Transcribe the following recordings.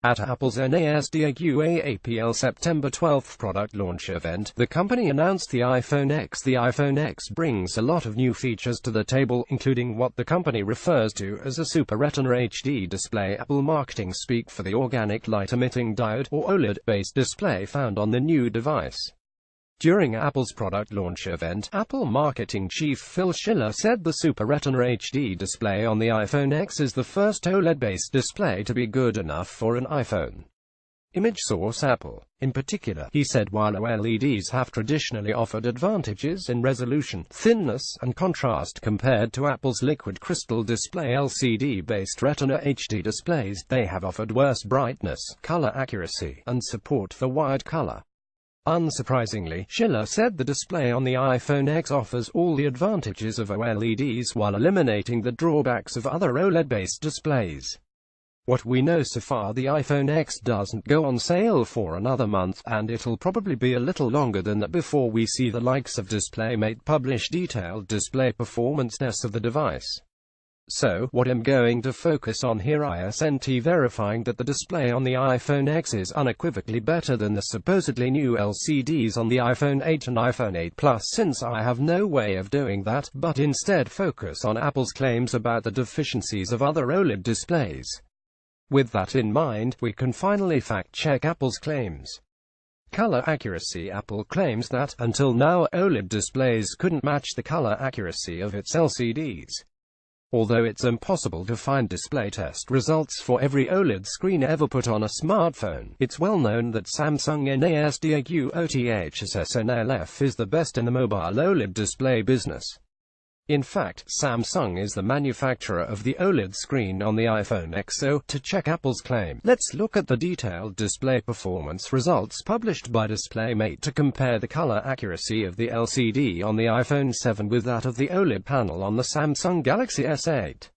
At Apple's NASDAQ September 12 product launch event, the company announced the iPhone X. The iPhone X brings a lot of new features to the table, including what the company refers to as a Super Retina HD display. Apple marketing speak for the organic light-emitting diode, or OLED-based display found on the new device. During Apple's product launch event, Apple marketing chief Phil Schiller said the Super Retina HD display on the iPhone X is the first OLED-based display to be good enough for an iPhone. Image source Apple. In particular, he said while OLEDs have traditionally offered advantages in resolution, thinness, and contrast compared to Apple's liquid crystal display LCD-based Retina HD displays, they have offered worse brightness, color accuracy, and support for wide color. Unsurprisingly, Schiller said the display on the iPhone X offers all the advantages of OLEDs while eliminating the drawbacks of other OLED-based displays. What we know so far, the iPhone X doesn't go on sale for another month, and it'll probably be a little longer than that before we see the likes of DisplayMate publish detailed display performance tests of the device. So, what I'm going to focus on here isn't verifying that the display on the iPhone X is unequivocally better than the supposedly new LCDs on the iPhone 8 and iPhone 8 Plus, since I have no way of doing that, but instead focus on Apple's claims about the deficiencies of other OLED displays. With that in mind, we can finally fact-check Apple's claims. Color accuracy. Apple claims that, until now, OLED displays couldn't match the color accuracy of its LCDs. Although it's impossible to find display test results for every OLED screen ever put on a smartphone, it's well known that Samsung NASDAQ OTHSSNLF is the best in the mobile OLED display business. In fact, Samsung is the manufacturer of the OLED screen on the iPhone X. So, to check Apple's claim, let's look at the detailed display performance results published by DisplayMate to compare the color accuracy of the LCD on the iPhone 7 with that of the OLED panel on the Samsung Galaxy S8.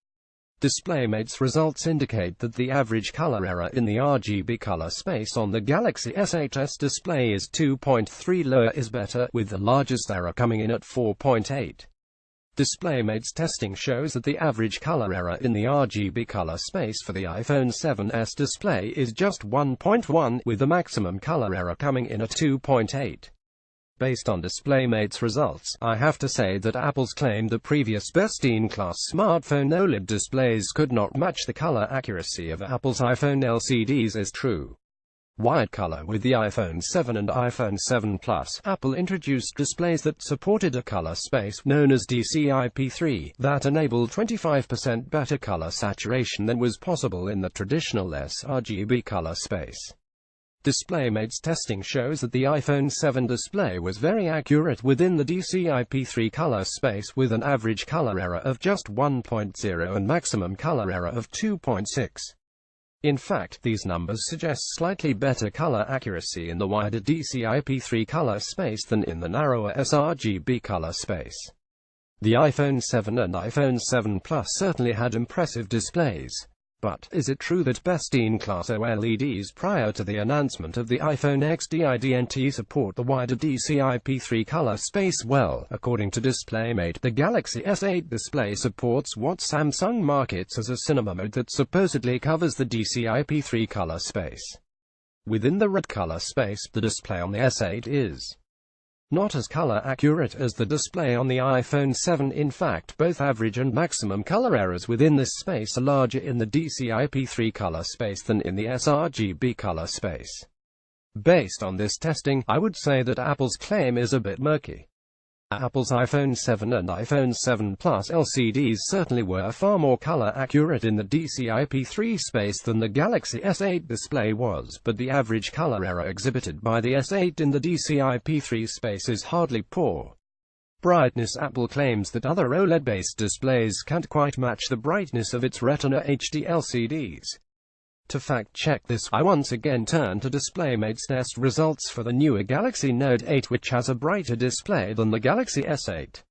DisplayMate's results indicate that the average color error in the RGB color space on the Galaxy S8's display is 2.3. Lower is better, with the largest error coming in at 4.8. DisplayMate's testing shows that the average color error in the RGB color space for the iPhone 7's display is just 1.1, with the maximum color error coming in at 2.8. Based on DisplayMate's results, I have to say that Apple's claim the previous best-in-class smartphone OLED displays could not match the color accuracy of Apple's iPhone LCDs is true. Wide color. With the iPhone 7 and iPhone 7 Plus, Apple introduced displays that supported a color space known as DCI-P3 that enabled 25% better color saturation than was possible in the traditional sRGB color space. DisplayMate's testing shows that the iPhone 7 display was very accurate within the DCI-P3 color space, with an average color error of just 1.0 and maximum color error of 2.6. In fact, these numbers suggest slightly better color accuracy in the wider DCI-P3 color space than in the narrower sRGB color space. The iPhone 7 and iPhone 7 Plus certainly had impressive displays. But, is it true that best-in-class OLEDs prior to the announcement of the iPhone X didn't support the wider DCI-P3 color space? Well, according to DisplayMate, the Galaxy S8 display supports what Samsung markets as a cinema mode that supposedly covers the DCI-P3 color space. Within the red color space, the display on the S8 is not as color accurate as the display on the iPhone 7. In fact, both average and maximum color errors within this space are larger in the DCI-P3 color space than in the sRGB color space. Based on this testing, I would say that Apple's claim is a bit murky. Apple's iPhone 7 and iPhone 7 Plus LCDs certainly were far more color accurate in the DCI-P3 space than the Galaxy S8 display was, but the average color error exhibited by the S8 in the DCI-P3 space is hardly poor. Brightness. Apple claims that other OLED-based displays can't quite match the brightness of its Retina HD LCDs. To fact-check this, I once again turn to DisplayMate's test results for the newer Galaxy Note 8, which has a brighter display than the Galaxy S8.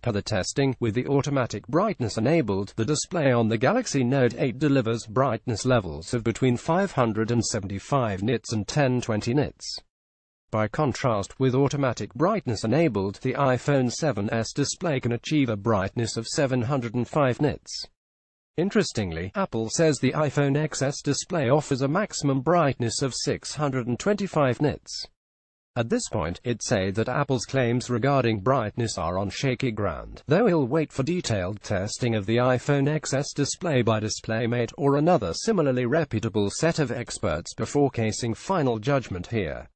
Per the testing, with the automatic brightness enabled, the display on the Galaxy Note 8 delivers brightness levels of between 575 nits and 1020 nits. By contrast, with automatic brightness enabled, the iPhone 7's display can achieve a brightness of 705 nits. Interestingly, Apple says the iPhone XS display offers a maximum brightness of 625 nits. At this point, it said that Apple's claims regarding brightness are on shaky ground, though it'll wait for detailed testing of the iPhone XS display by DisplayMate or another similarly reputable set of experts before casing final judgment here.